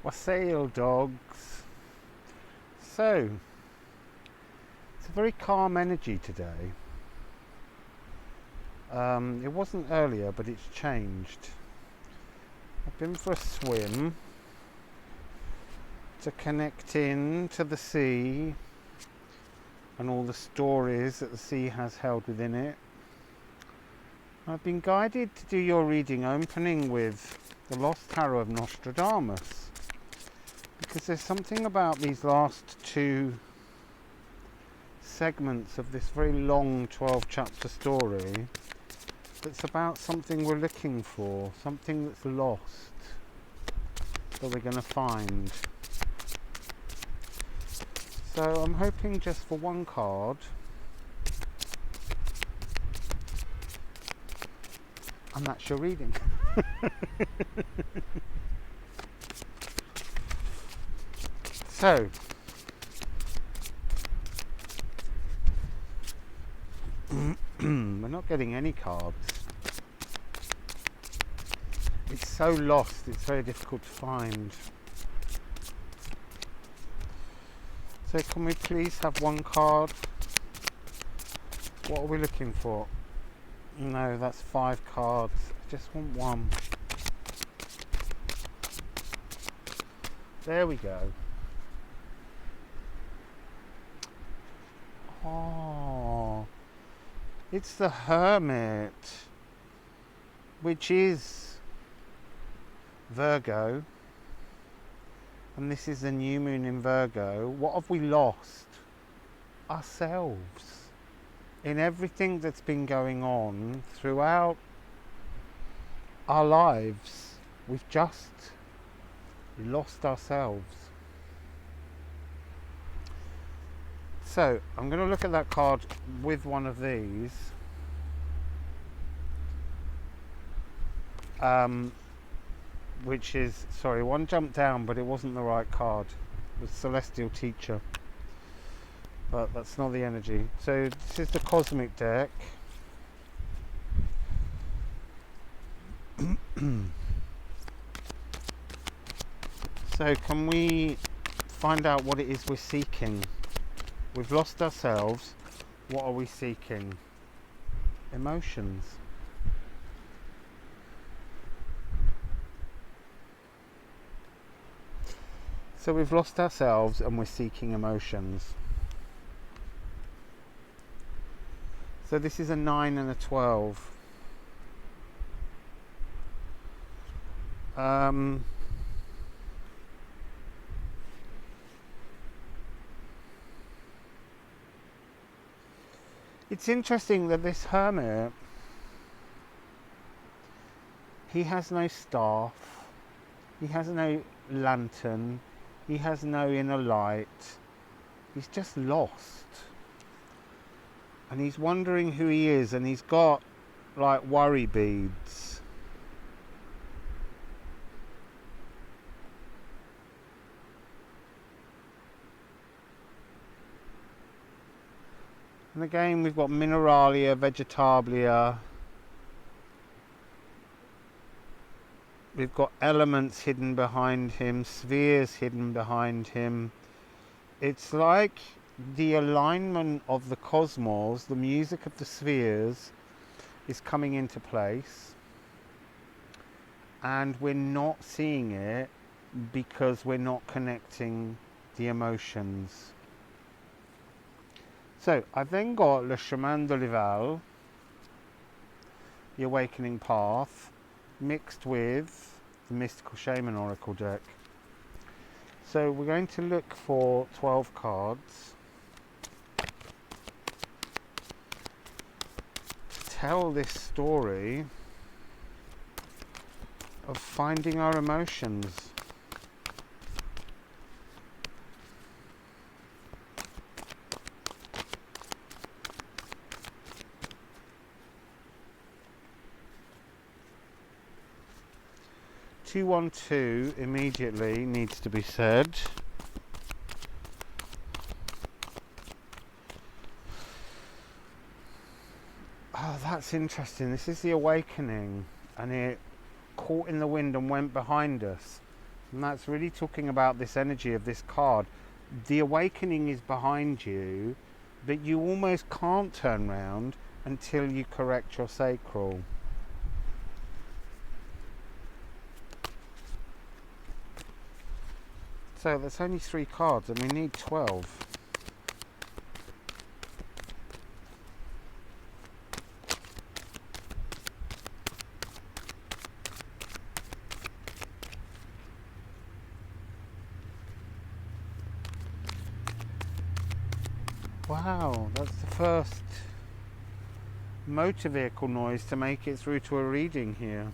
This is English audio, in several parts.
Wassail dogs. So, it's a very calm energy today. It wasn't earlier, but it's changed. I've been for a swim to connect in to the sea and all the stories that the sea has held within it. I've been guided to do your reading opening with The Lost Tarot of Nostradamus, because there's something about these last two segments of this very long 12 chapter story that's about something we're looking for, something that's lost that we're going to find. So I'm hoping just for one card, and that's your reading. So, we're not getting any cards. It's so lost, it's very difficult to find. So can we please have one card? What are we looking for? No, that's 5 cards. I just want one. There we go. Oh, it's the Hermit, which is Virgo, and this is the new moon in Virgo. What have we lost? Ourselves. In everything that's been going on throughout our lives, we've just lost ourselves. So I'm going to look at that card with one of these, which is, sorry, one jumped down, but it wasn't the right card. It was Celestial Teacher, but that's not the energy. So this is the Cosmic deck. So can we find out what it is we're seeking? We've lost ourselves. What are we seeking? Emotions. So we've lost ourselves and we're seeking emotions. So this is a 9 and a 12. It's interesting that this Hermit, he has no staff, he has no lantern, he has no inner light, he's just lost. And he's wondering who he is, and he's got like worry beads. And again, we've got Mineralia, Vegetabilia. We've got elements hidden behind him, spheres hidden behind him. It's like the alignment of the cosmos, the music of the spheres is coming into place. And we're not seeing it because we're not connecting the emotions. So I've then got Le Chemin de l'Éval, the Awakening Path, mixed with the Mystical Shaman Oracle deck. So we're going to look for 12 cards to tell this story of finding our emotions. (212) immediately needs to be said. Oh, that's interesting. This is the Awakening, and it caught in the wind and went behind us. And that's really talking about this energy of this card. The awakening is behind you, but you almost can't turn round until you correct your sacral. So that's only 3 cards and we need 12. Wow, that's the first motor vehicle noise to make it through to a reading here.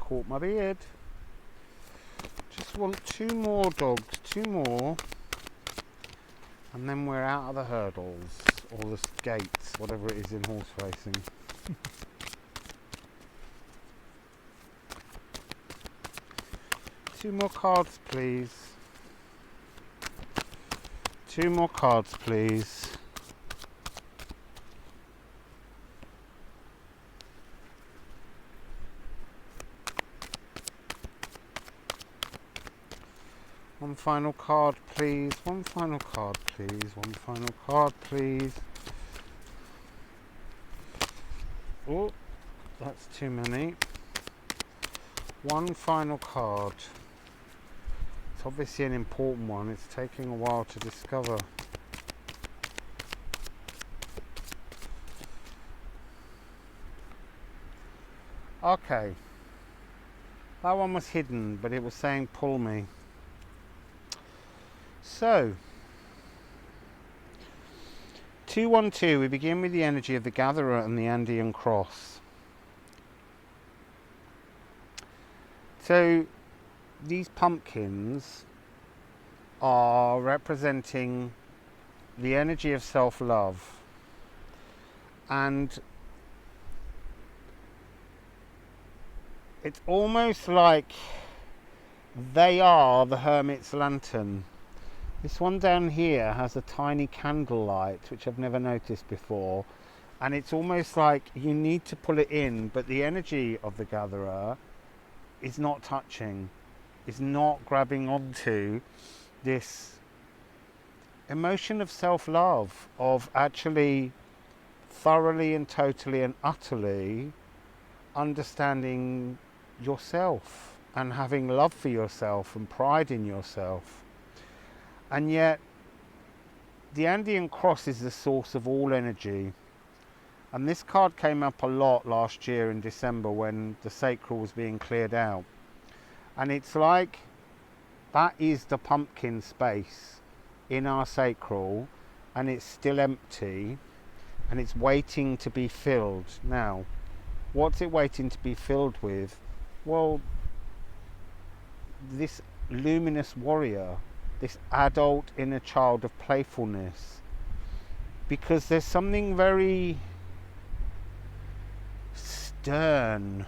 Caught my beard. Just want 2 more dogs, 2 more, and then we're out of the hurdles, or the gates, whatever it is in horse racing. 2 more cards, please. 2 more cards, please. One final card, please. One final card, please. One final card, please. Oh, that's too many. One final card. It's obviously an important one. It's taking a while to discover. Okay. That one was hidden, but it was saying pull me. So, 212, we begin with the energy of the Gatherer and the Andean Cross. So, these pumpkins are representing the energy of self-love, and it's almost like they are the Hermit's lantern. This one down here has a tiny candle light, which I've never noticed before, and it's almost like you need to pull it in, but the energy of the Gatherer is not touching, is not grabbing onto this emotion of self-love, of actually thoroughly and totally and utterly understanding yourself and having love for yourself and pride in yourself. And yet, the Andean Cross is the source of all energy. And this card came up a lot last year in December when the sacral was being cleared out. And it's like that is the pumpkin space in our sacral, and it's still empty, and it's waiting to be filled. Now, what's it waiting to be filled with? Well, this luminous warrior, this adult inner child of playfulness, because there's something very stern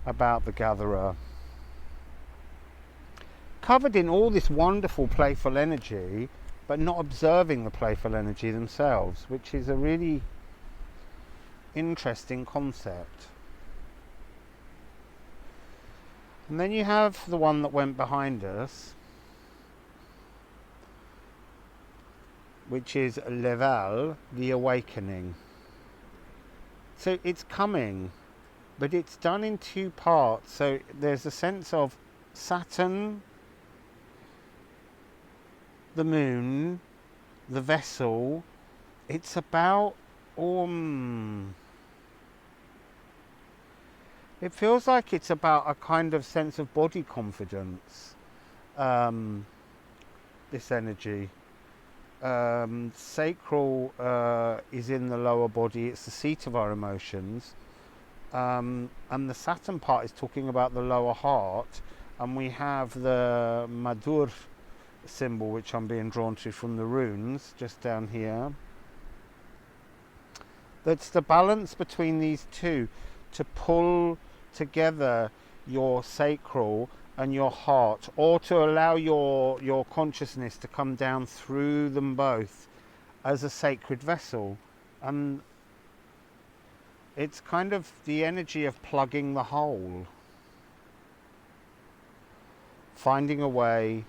about the Gatherer, covered in all this wonderful playful energy, but not observing the playful energy themselves, which is a really interesting concept. And then you have the one that went behind us, which is Leval, the Awakening. So it's coming, but it's done in 2 parts. So there's a sense of Saturn, the moon, the vessel. It's about it feels like it's about a kind of sense of body confidence, this energy. Sacral is in the lower body. It's the seat of our emotions. And the Saturn part is talking about the lower heart. And we have the Madur symbol, which I'm being drawn to from the runes, just down here. That's the balance between these two, to pull together your sacral and your heart, or to allow your consciousness to come down through them both as a sacred vessel. And it's kind of the energy of plugging the hole, finding a way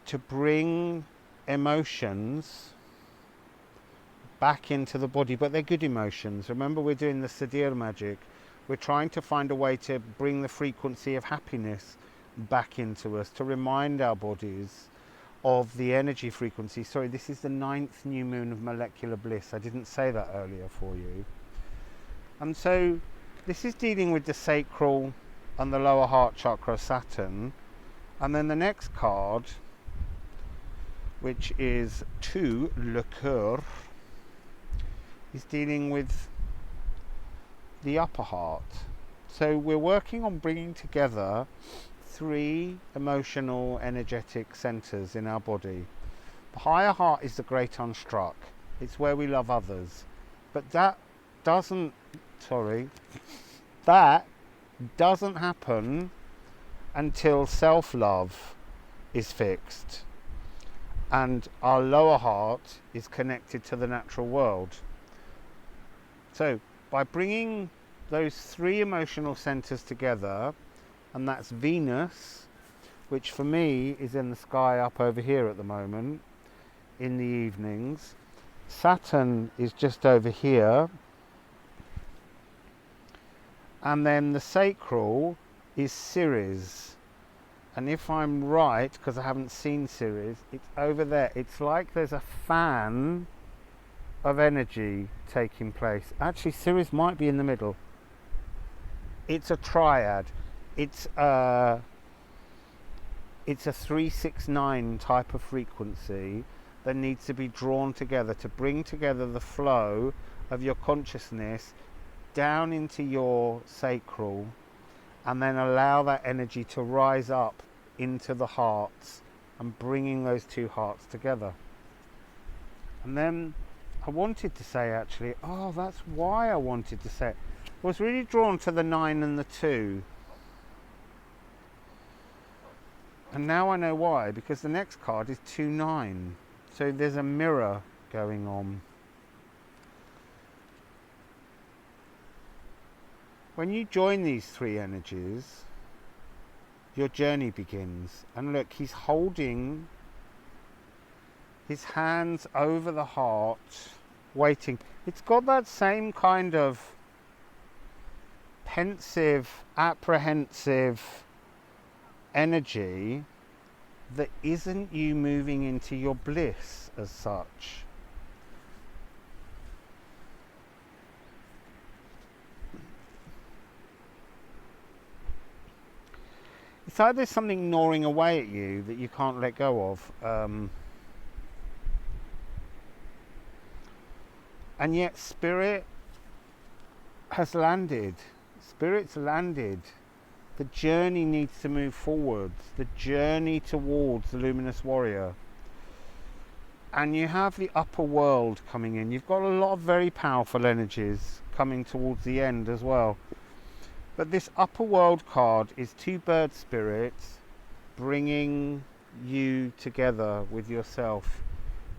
to bring emotions back into the body, but they're good emotions. Remember, we're doing the Sadir magic. We're trying to find a way to bring the frequency of happiness back into us, to remind our bodies of the energy frequency. Sorry, this is the 9th new moon of molecular bliss. I didn't say that earlier for you. And so this is dealing with the sacral and the lower heart chakra, Saturn. And then the next card, which is 2, Le Coeur, is dealing with the upper heart. So we're working on bringing together 3 emotional, energetic centers in our body. The higher heart is the great unstruck. It's where we love others. But that doesn't happen until self-love is fixed and our lower heart is connected to the natural world. So by bringing those 3 emotional centers together, and that's Venus, which for me is in the sky up over here at the moment in the evenings. Saturn is just over here, and then the sacral is Ceres. And if I'm right, because I haven't seen Ceres, it's over there. It's like there's a fan of energy taking place. Actually, Ceres might be in the middle. It's a triad. It's a 369 type of frequency that needs to be drawn together to bring together the flow of your consciousness down into your sacral, and then allow that energy to rise up into the hearts and bringing those 2 hearts together. And then I wanted to say, actually, that's why I wanted to say it. I was really drawn to the 9 and the 2. And now I know why, because the next card is 2-9. So there's a mirror going on. When you join these 3 energies, your journey begins. And look, he's holding his hands over the heart, waiting. It's got that same kind of pensive, apprehensive energy that isn't you moving into your bliss as such. It's like there's something gnawing away at you that you can't let go of. And yet Spirit has landed. Spirit's landed. The journey needs to move forwards. The journey towards the luminous warrior. And you have the upper world coming in. You've got a lot of very powerful energies coming towards the end as well. But this upper world card is 2 bird spirits bringing you together with yourself.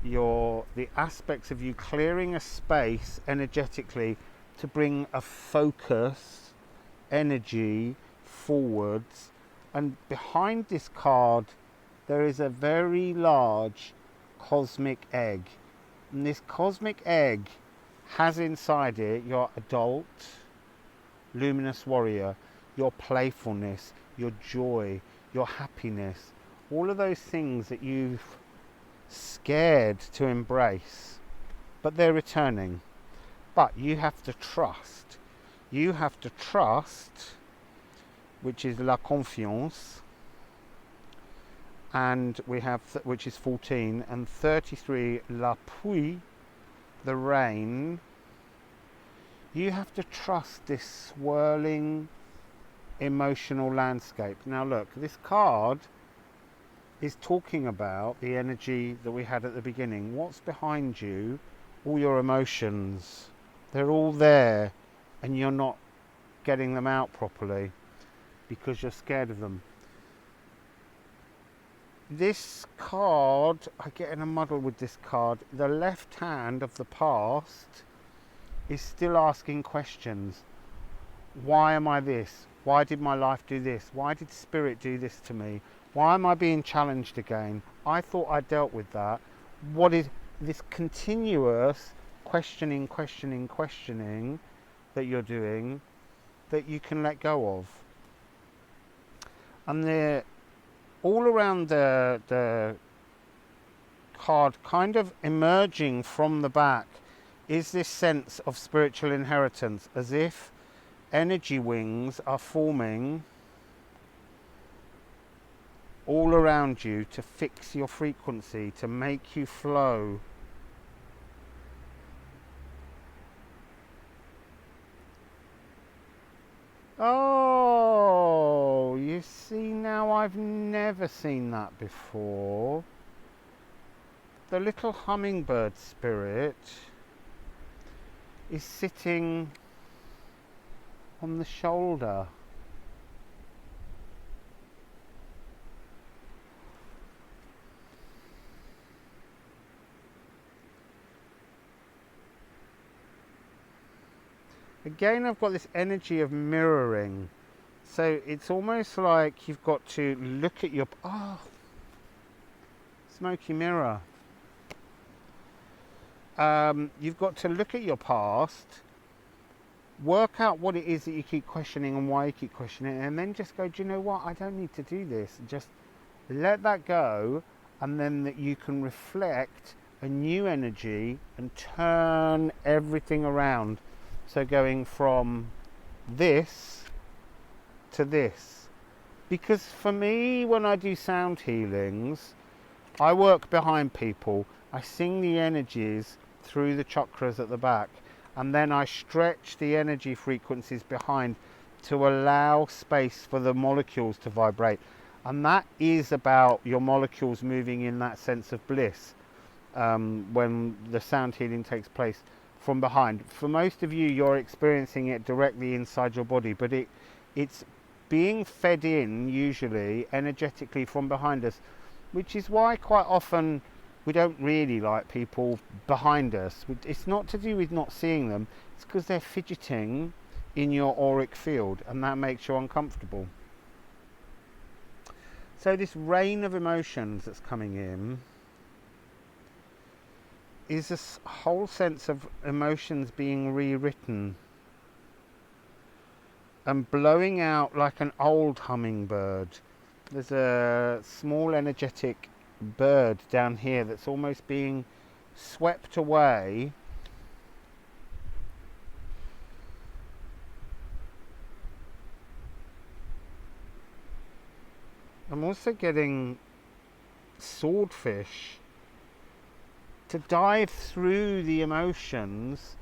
The aspects of you clearing a space energetically to bring a focus, energy forwards. And behind this card there is a very large cosmic egg. And this cosmic egg has inside it your adult luminous warrior, your playfulness, your joy, your happiness, all of those things that you've scared to embrace, but they're returning. But you have to trust. You have to trust, which is la confiance, and we have, which is 14, and 33, la pluie, the rain. You have to trust this swirling emotional landscape. Now look, this card is talking about the energy that we had at the beginning. What's behind you? All your emotions. They're all there, and you're not getting them out properly because you're scared of them. This card, I get in a muddle with this card. The left hand of the past is still asking questions. Why am I this? Why did my life do this? Why did spirit do this to me? Why am I being challenged again? I thought I dealt with that. What is this continuous questioning that you're doing that you can let go of? And they're all around the card, kind of emerging from the back, is this sense of spiritual inheritance, as if energy wings are forming all around you to fix your frequency, to make you flow. Oh, you see, now I've never seen that before. The little hummingbird spirit is sitting on the shoulder. Again, I've got this energy of mirroring. So it's almost like you've got to look at your... Oh, smoky mirror. You've got to look at your past, work out what it is that you keep questioning and why you keep questioning it, and then just go, do you know what? I don't need to do this. Just let that go, and then that you can reflect a new energy and turn everything around. So going from this to this. Because for me, when I do sound healings, I work behind people. I sing the energies through the chakras at the back, and then I stretch the energy frequencies behind to allow space for the molecules to vibrate. And that is about your molecules moving in that sense of bliss when the sound healing takes place from behind. For most of you, you're experiencing it directly inside your body, but it's being fed in usually energetically from behind us, which is why quite often we don't really like people behind us. It's not to do with not seeing them, it's because they're fidgeting in your auric field, and that makes you uncomfortable. So this rain of emotions that's coming in is a whole sense of emotions being rewritten and blowing out like an old hummingbird. There's a small energetic bird down here that's almost being swept away . I'm also getting swordfish to dive through the emotions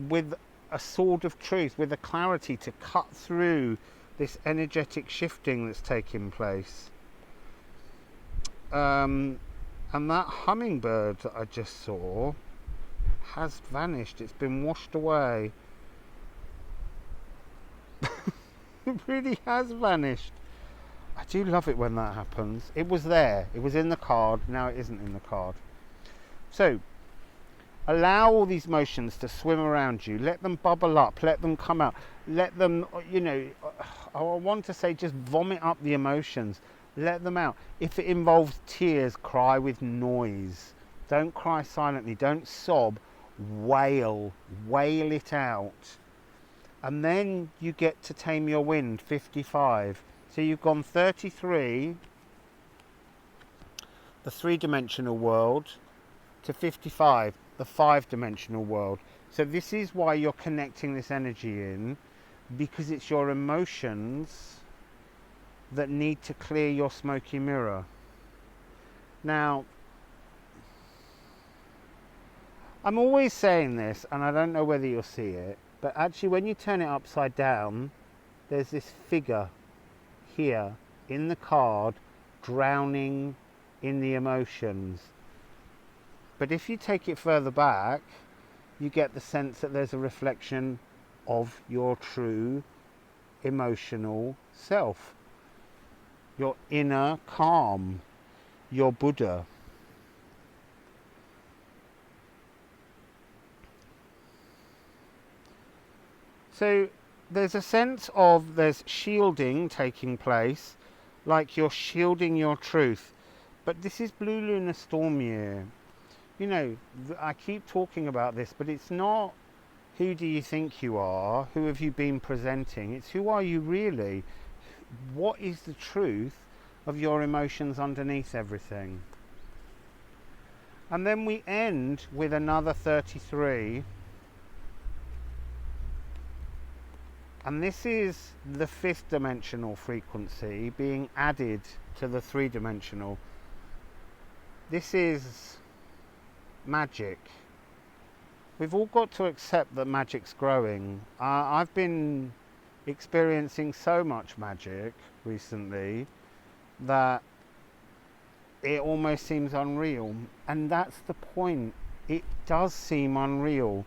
with a sword of truth, with a clarity to cut through this energetic shifting that's taking place. And that hummingbird that I just saw has vanished. It's been washed away. It really has vanished. I do love it when that happens. It was there. It was in the card. Now it isn't in the card. So, allow all these emotions to swim around you. Let them bubble up. Let them come out. Let them, you know, I want to say just vomit up the emotions. Let them out. If it involves tears, cry with noise. Don't cry silently. Don't sob. Wail. Wail it out. And then you get to tame your wind, 55. So you've gone 33, the three-dimensional world, to 55, the five-dimensional world. So this is why you're connecting this energy in, because it's your emotions that need to clear your smoky mirror. Now, I'm always saying this, and I don't know whether you'll see it, but actually when you turn it upside down, there's this figure here in the card drowning in the emotions. But if you take it further back, you get the sense that there's a reflection of your true emotional self, your inner calm, your Buddha. So there's a sense of there's shielding taking place, like you're shielding your truth. But this is Blue Lunar Storm year. You know, I keep talking about this, but it's not who do you think you are, who have you been presenting, it's who are you really, what is the truth of your emotions underneath everything. And then we end with another 33, and this is the 5th dimensional frequency being added to the 3-dimensional. This is magic. We've all got to accept that magic's growing. I've been experiencing so much magic recently that it almost seems unreal. And that's the point. It does seem unreal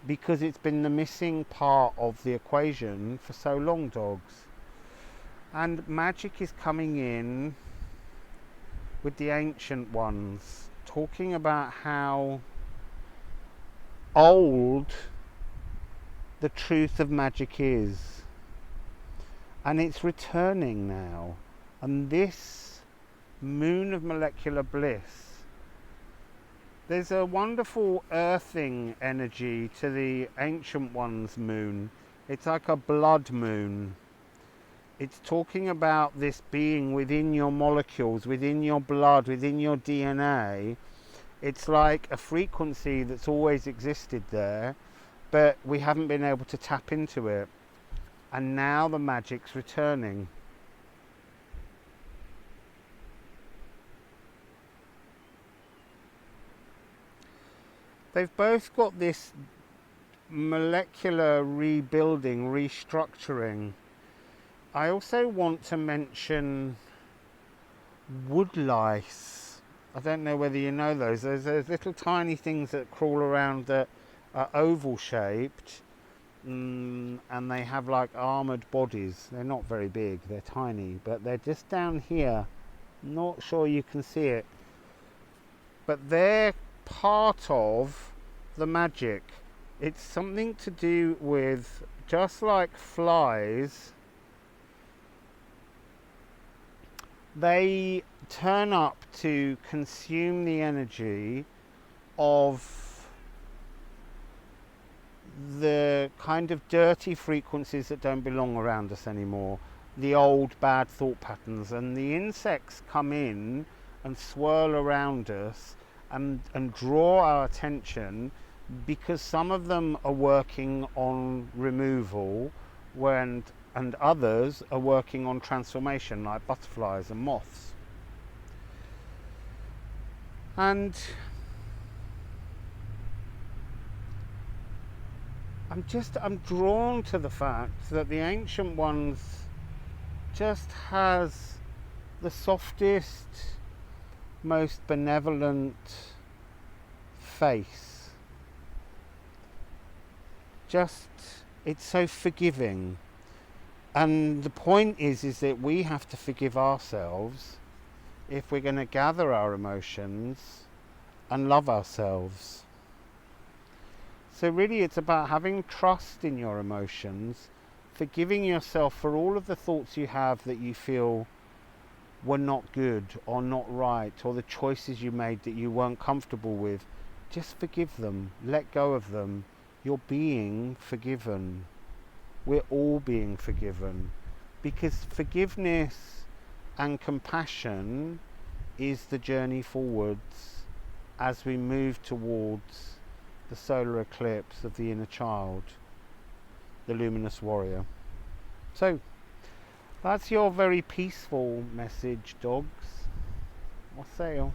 because it's been the missing part of the equation for so long, dogs. And magic is coming in with the ancient ones, talking about how old the truth of magic is, and it's returning now. And this moon of molecular bliss, there's a wonderful earthing energy to the ancient one's moon. It's like a blood moon. It's talking about this being within your molecules, within your blood, within your DNA. It's like a frequency that's always existed there, but we haven't been able to tap into it. And now the magic's returning. They've both got this molecular rebuilding, restructuring. I also want to mention woodlice. I don't know whether you know those. There's those little tiny things that crawl around that are oval shaped, and they have like armoured bodies. They're not very big, they're tiny, but they're just down here. Not sure you can see it. But they're part of the magic. It's something to do with, just like flies, they turn up to consume the energy of the kind of dirty frequencies that don't belong around us anymore, the old bad thought patterns, and the insects come in and swirl around us and draw our attention, because some of them are working on removal and others are working on transformation, like butterflies and moths. And I'm drawn to the fact that the ancient ones just has the softest, most benevolent face. It's so forgiving. And the point is that we have to forgive ourselves if we're going to gather our emotions and love ourselves. So really it's about having trust in your emotions, forgiving yourself for all of the thoughts you have that you feel were not good or not right, or the choices you made that you weren't comfortable with. Just forgive them, let go of them. You're being forgiven. We're all being forgiven, because forgiveness and compassion is the journey forwards as we move towards the solar eclipse of the inner child, the luminous warrior. So that's your very peaceful message, dogs. Wassail.